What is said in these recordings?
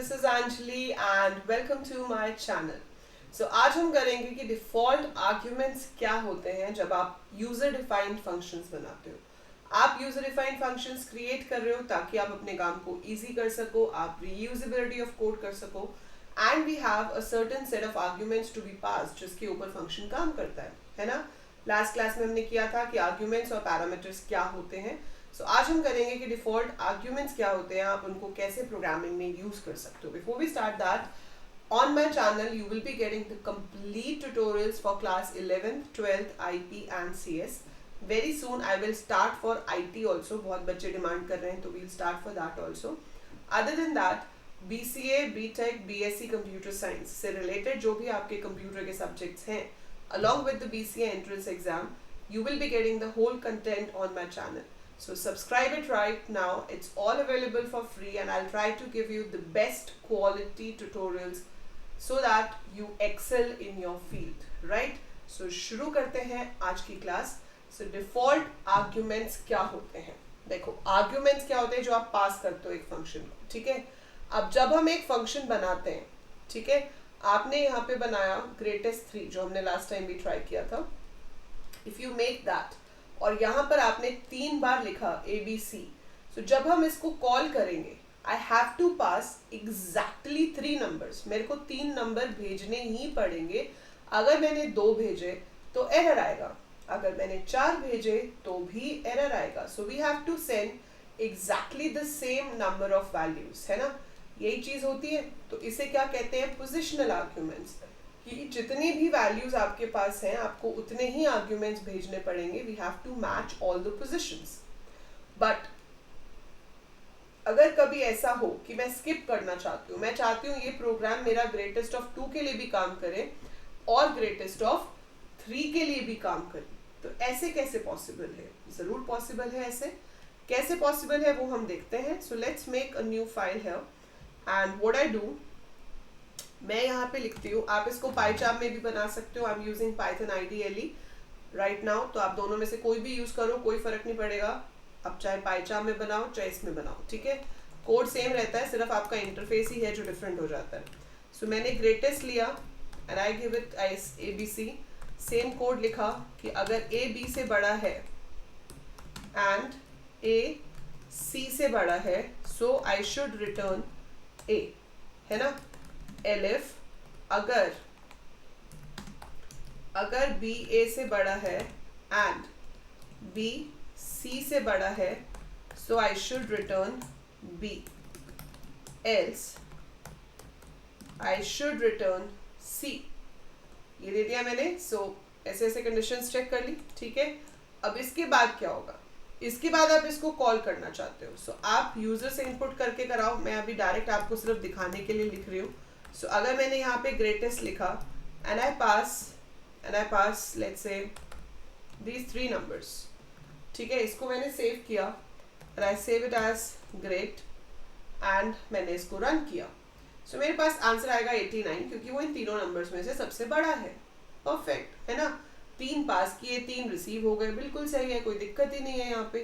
this is Anjali and welcome to my channel. So आज हम करेंगे कि डिफॉल्ट आर्ग्यूमेंट्स क्या होते हैं जब आप यूजर डिफाइंड फंक्शंस बनाते हो. आप यूजर डिफाइंड फंक्शंस क्रिएट कर रहे हो ताकि आप अपने काम को इजी कर सको, आप रीयूजेबिलिटी ऑफ कोड कर सको and we have a certain set of arguments to be passed जिसके ऊपर फंक्शन काम करता है ना. लास्ट क्लास में हमने किया था कि आर्ग्यूमेंट्स और पैरामीटर्स क्या होते हैं. सो आज हम करेंगे कि डिफॉल्ट आर्ग्यूमेंट्स क्या होते हैं, आप उनको कैसे प्रोग्रामिंग में यूज कर सकते हो. Before we start that, on my channel you will be getting the complete tutorials for class 11th 12th IP and CS. Very soon I will start for IT also. बहुत बच्चे demand कर रहे हैं तो we'll start for that also. Other than that, BCA, BTech, BSc Computer Science से related जो भी आपके कंप्यूटर के subjects हैं, along with the BCA entrance exam, you will be getting the whole content on my channel. So subscribe it right now. It's all available for free and I'll try to give you the best quality tutorials so that you excel in your field, right? So शुरू करते हैं आज की class. So default arguments क्या होते हैं? देखो arguments क्या होते हैं जो आप पास करते हो एक फंक्शन को, ठीक है. अब जब हम एक फंक्शन बनाते हैं, ठीक है, आपने यहाँ पे बनाया greatest 3 जो हमने लास्ट टाइम भी ट्राई किया था. If you make that और यहाँ पर आपने 3 बार लिखा ABC, so जब हम इसको कॉल करेंगे I have to pass exactly 3 numbers. मेरे को 3 नंबर भेजने ही पड़ेंगे. अगर मैंने 2 भेजे तो एरर आएगा, अगर मैंने 4 भेजे तो भी एरर आएगा. So we have to send exactly the same number of values, है ना. यही चीज होती है. तो इसे क्या कहते हैं? Positional arguments. कि जितनी भी वैल्यूज आपके पास हैं आपको उतने ही आर्ग्यूमेंट्स भेजने पड़ेंगे. We have to match all the positions. But अगर कभी ऐसा हो कि मैं स्किप करना चाहती हूँ, मैं चाहती हूँ ये प्रोग्राम मेरा ग्रेटेस्ट ऑफ 2 के लिए भी काम करे और ग्रेटेस्ट ऑफ 3 के लिए भी काम करे, तो ऐसे कैसे पॉसिबल है? जरूर पॉसिबल है. ऐसे कैसे पॉसिबल है वो हम देखते हैं. So let's make a new file है एंड व्हाट आई डू, मैं यहाँ पे लिखती हूँ. आप इसको पाईचार्म में भी बना सकते हो. I am using Python IDLE right now. तो आप दोनों में से कोई भी यूज करो, कोई फर्क नहीं पड़ेगा. आप चाहे पाईचार्म में बनाओ चाहे इसमें बनाओ, ठीक है. कोड सेम रहता है, सिर्फ आपका इंटरफेस ही है जो डिफरेंट हो जाता है. सो मैंने ग्रेटेस्ट लिया and I give it as ABC. Same code लिखा कि अगर A B से बड़ा है एंड A C से बड़ा है, सो आई शुड रिटर्न A, है ना. elif अगर B A से बड़ा है एंड B C से बड़ा है, so I should return B, else I should return C. ये दे दिया मैंने. so ऐसे ऐसे कंडीशंस चेक कर ली, ठीक है. अब इसके बाद क्या होगा? इसके बाद आप इसको कॉल करना चाहते हो, so आप यूजर से इनपुट करके कराओ. मैं अभी डायरेक्ट आपको सिर्फ दिखाने के लिए लिख रही हूँ. so अगर मैंने यहाँ पे ग्रेटेस्ट लिखा and I pass let's say these 3 numbers, ठीक है. इसको मैंने सेव किया और I save it as great and मैंने इसको रन किया. सो मेरे पास आंसर आएगा 89 क्योंकि वो इन तीनों नंबर्स में से सबसे बड़ा है. परफेक्ट, है ना. 3 पास किए, 3 रिसीव हो गए, बिल्कुल सही है, कोई दिक्कत ही नहीं है. यहाँ पे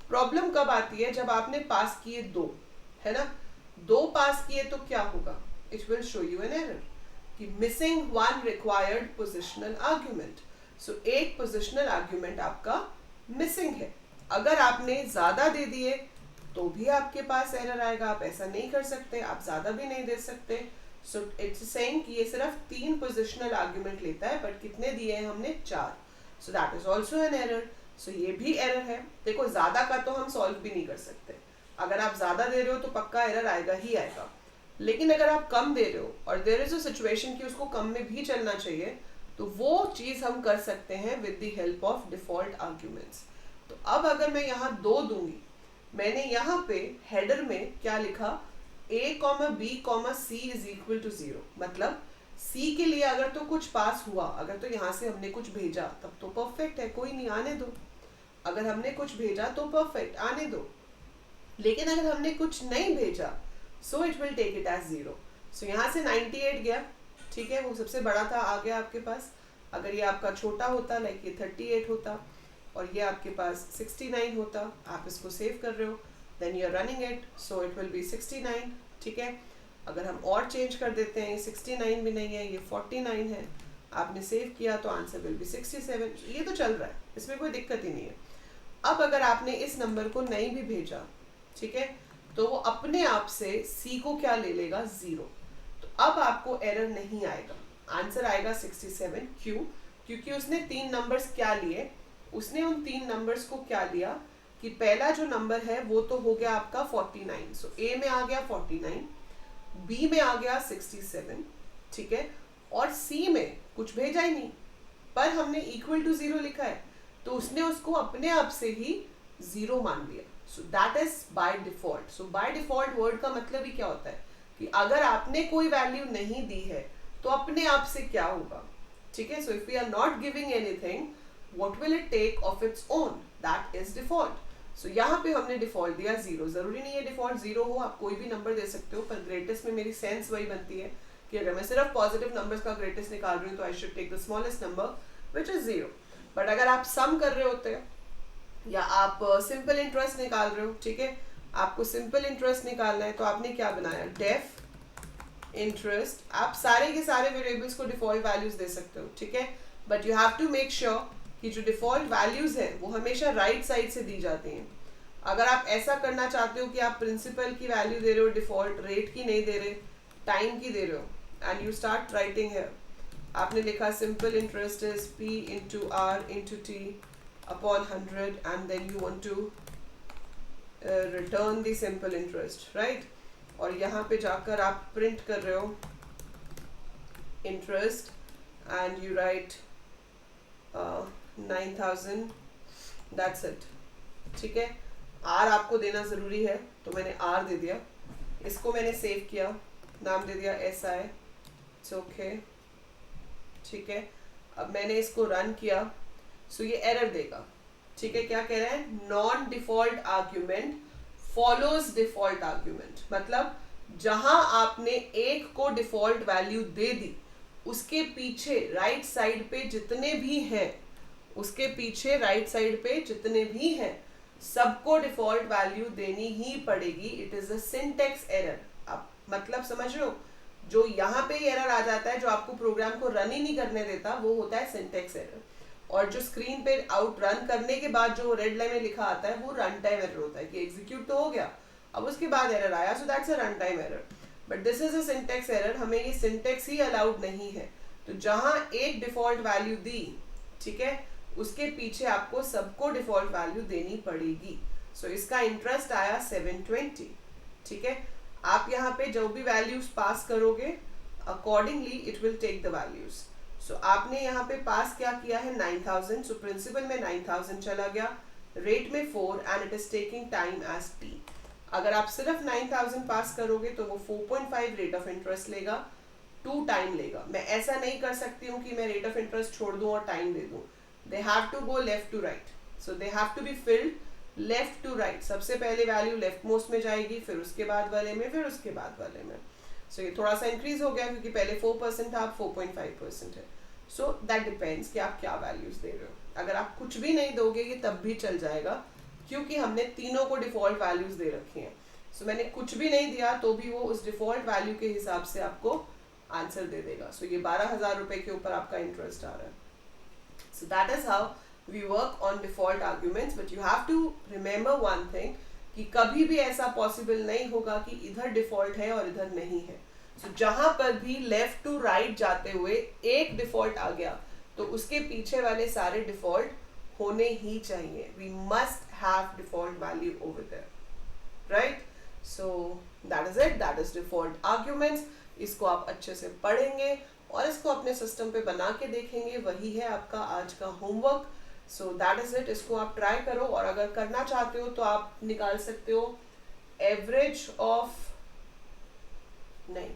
प्रॉब्लम कब आती है? जब आपने पास किए 2, है ना. 2 पास किए तो क्या होगा? It will show you an error कि मिसिंग 1 रिक्वायर्ड पोजिशनल आर्ग्यूमेंट. सो एक पोजिशनल आर्ग्यूमेंट आपका मिसिंग है. अगर आपने ज्यादा दे दिए तो भी आपके पास एरर आएगा. आप ऐसा नहीं कर सकते, आप ज्यादा भी नहीं दे सकते. सो इट्स सेइंग कि ये सिर्फ 3 पोजिशनल आर्ग्यूमेंट लेता है, बट कितने दिए हैं हमने? 4. So that is also an error. So ये भी एरर है. देखो ज्यादा का तो हम सॉल्व भी नहीं कर सकते. अगर आप ज्यादा दे रहे हो तो पक्का एरर आएगा ही आएगा. लेकिन अगर आप कम दे रहे हो और देयर इज अ सिचुएशन कि उसको कम में भी चलना चाहिए, तो वो चीज हम कर सकते हैं with the help of default arguments. तो अब अगर मैं यहाँ 2 दूंगी, मैंने यहाँ पे हेडर में क्या लिखा? A, B, C is equal to 0. मतलब C के लिए अगर तो कुछ पास हुआ, अगर तो यहाँ से हमने कुछ भेजा तब तो परफेक्ट है, कोई नहीं, आने दो. अगर हमने कुछ भेजा तो परफेक्ट, आने दो. लेकिन अगर हमने कुछ नहीं भेजा, so it will take it as 0. So यहाँ से 98 गया, ठीक है, वो सबसे बड़ा था, आ गया आपके पास. अगर ये आपका छोटा होता, लाइक ये 38 होता और ये आपके पास 69 होता, आप इसको सेव कर रहे हो, then you are running it, so it will be 69, ठीक है. अगर हम और चेंज कर देते हैं, 69 भी नहीं है, ये 49 है, आपने सेव किया तो आंसर विल बी 67। ये तो चल रहा है, इसमें कोई दिक्कत ही नहीं है। अब अगर आपने इस नंबर को नहीं भी भेजा, ठीक है, तो वो अपने आप से सी को क्या ले लेगा, 0। तो अब आपको एरर नहीं आएगा, आंसर आएगा 67। क्यों? क्योंकि उसने 3 नंबर्स क्या लिए, उसने उन 3 नंबर्स को क्या लिया कि पहला जो नंबर है वो तो हो गया आपका 49, सो ए में आ गया 49, बी में आ गया 67, ठीक है, और सी में कुछ भेजा ही नहीं, पर हमने इक्वल टू 0 लिखा है, तो उसने उसको अपने आप से ही 0 मान लिया। सो that is by default. So by default word का मतलब ही क्या होता है कि अगर आपने कोई वैल्यू नहीं दी है तो अपने आप से क्या होगा, ठीक है। So if we are not giving anything, what will it take of its own, that is default. So यहाँ पे हमने डिफॉल्ट दिया 0। जरूरी नहीं है डिफॉल्ट 0 हो, आप कोई भी नंबर दे सकते हो, पर ग्रेटेस्ट में मेरी सेंस वही बनती है कि अगर मैं सिर्फ पॉजिटिव नंबर्स का ग्रेटेस्ट निकाल रही हूँ तो I should take the smallest number which is 0। But अगर आप सम कर रहे होते हैं या आप सिंपल इंटरेस्ट निकाल रहे हो, ठीक है, आपको सिंपल इंटरेस्ट निकालना है, तो आपने क्या बनाया, डेफ इंटरेस्ट। आप सारे के सारे वेरिएबल्स को डिफॉल्ट वैल्यूज दे सकते हो, ठीक है, but you have to make sure कि जो डिफॉल्ट वैल्यूज है वो हमेशा राइट साइड से दी जाती हैं। अगर आप ऐसा करना चाहते हो कि आप प्रिंसिपल की वैल्यू दे रहे हो, डिफॉल्ट रेट की नहीं दे रहे, टाइम की दे रहे हो, एंड यू स्टार्ट राइटिंग है, आपने लिखा simple interest is P into r into t upon 100 and then you want to return the simple interest, right. और यहाँ पे जाकर आप प्रिंट कर रहे हो interest and you write 9000, that's it, ठीक है। आर आपको देना ज़रूरी है, तो मैंने आर दे दिया, इसको मैंने सेव किया, नाम दे दिया SI, इट्स ओके, ठीक है। अब मैंने इसको रन किया, सो ये एरर देगा, ठीक है। क्या कह रहा है, non default argument follows default argument, मतलब जहां आपने एक को डिफॉल्ट वैल्यू दे दी, उसके पीछे राइट साइड पे जितने भी हैं, उसके पीछे राइट साइड पे जितने भी हैं, सबको डिफॉल्ट वैल्यू देनी ही पड़ेगी। It is a syntax error. आप मतलब समझ रहे हो, जो यहाँ पे एरर आ जाता है, जो आपको प्रोग्राम को रन ही नहीं करने देता, वो होता है सिंटेक्स एरर। और जो स्क्रीन पे आउट रन करने के बाद जो रेड लाइन में लिखा आता है, वो रन टाइम एरर होता है कि एग्जीक्यूट तो हो गया, अब उसके बाद एरर आया, so that's a run time error. But this is a syntax error, हमें ये सिंटेक्स ही अलाउड नहीं है। तो जहां एक डिफॉल्ट वैल्यू दी, ठीक है, उसके पीछे आपको सबको डिफॉल्ट वैल्यू देनी पड़ेगी। सो इसका इंटरेस्ट आया 720, ठीक है। आप यहाँ पे जो भी वैल्यूज पास करोगे, accordingly it will take the values. So आपने यहाँ पे पास क्या किया है, 9000, सो प्रिंसिपल में 9000 चला गया, रेट में 4 and it is taking time as t। अगर आप सिर्फ 9000 पास करोगे तो वो 4.5 रेट ऑफ इंटरेस्ट लेगा, 2 टाइम लेगा। मैं ऐसा नहीं कर सकती हूँ कि मैं रेट ऑफ इंटरेस्ट छोड़ दूँ और टाइम दे दूँ। They have to go left to right, so they have to be filled left to right. सबसे पहले वैल्यू लेफ्ट मोस्ट में जाएगी, फिर उसके बाद वाले में, फिर उसके बाद वाले में। सो ये थोड़ा सा इंक्रीज हो गया क्योंकि पहले 4% था, अब 4.5% है। सो दैट डिपेंड्स कि आप क्या वैल्यूज दे रहे हो। अगर आप कुछ भी नहीं दोगे ये तब भी चल जाएगा, क्योंकि हमने तीनों को डिफॉल्ट वैल्यूज दे रखी हैं। सो मैंने कुछ भी नहीं दिया तो भी वो उस डिफॉल्ट वैल्यू के हिसाब से आपको आंसर दे देगा। सो ये 12,000 रुपए के ऊपर आपका इंटरेस्ट आ रहा है। So that is how we work on default arguments. But you have to remember one thing कि कभी भी ऐसा पॉसिबल नहीं होगा कि इधर डिफॉल्ट है और इधर नहीं है। सो जहां पर भी लेफ्ट टू राइट जाते हुए एक डिफॉल्ट आ गया तो उसके पीछे वाले सारे डिफॉल्ट होने ही चाहिए। We must have default value over there, right. So that is it, that is default arguments. इसको आप अच्छे से पढ़ेंगे और इसको अपने सिस्टम पे बना के देखेंगे, वही है आपका आज का homework. So that is it, इसको आप ट्राई करो। और अगर करना चाहते हो तो आप निकाल सकते हो एवरेज ऑफ, नहीं,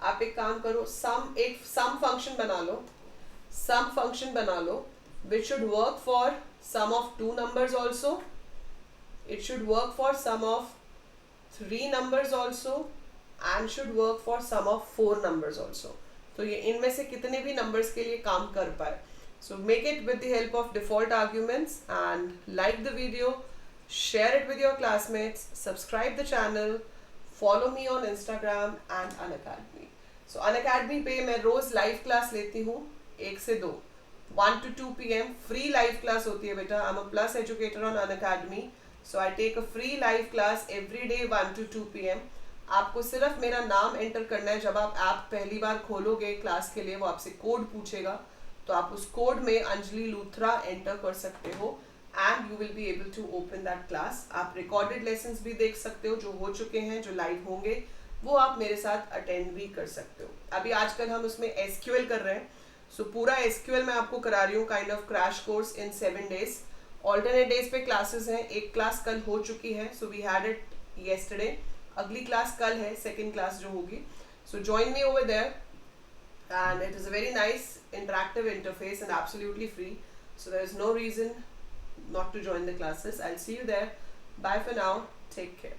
आप एक काम करो, एक सम फंक्शन बना लो, सम फंक्शन बना लो which should work for sum of 2 numbers also, it should work for sum of 3 numbers also, and should work for sum of 4 numbers also. तो ये इनमें से कितने भी numbers के लिए काम कर पाए। So make it with the help of default arguments and like the video, share it with your classmates, subscribe the channel follow me on Instagram and Unacademy. So Unacademy पे मैं रोज लाइव क्लास लेती हूँ 1 से 2, 1 to 2 p.m. Free live class होती है बेटा. I am a plus educator on Unacademy, so I take a free live class every day 1 to 2 p.m. आपको सिर्फ मेरा नाम एंटर करना है. जब आप ऐप पहली बार खोलोगे क्लास के लिए, वो आपसे कोड पूछेगा, तो आप उस कोड में अंजलि लूथरा एंटर कर सकते हो and you will be able to open that class. आप रिकॉर्डेड लेसन्स भी देख सकते हो जो हो चुके हैं, जो लाइव होंगे वो आप मेरे साथ अटेंड भी कर सकते हो. अभी आजकल हम उसमें एसक्यूएल कर रहे हैं, सो पूरा एसक्यूएल मैं आपको करा रही हूँ, kind of crash course in 7 days. Alternate days पे क्लासेस हैं. एक क्लास कल हो चुकी है, so we had it yesterday. अगली क्लास कल है, सेकेंड क्लास जो होगी. So join me over there and it is a very nice interactive interface and absolutely free, so there is no reason not to join the classes. I'll see you there. Bye for now. Take care.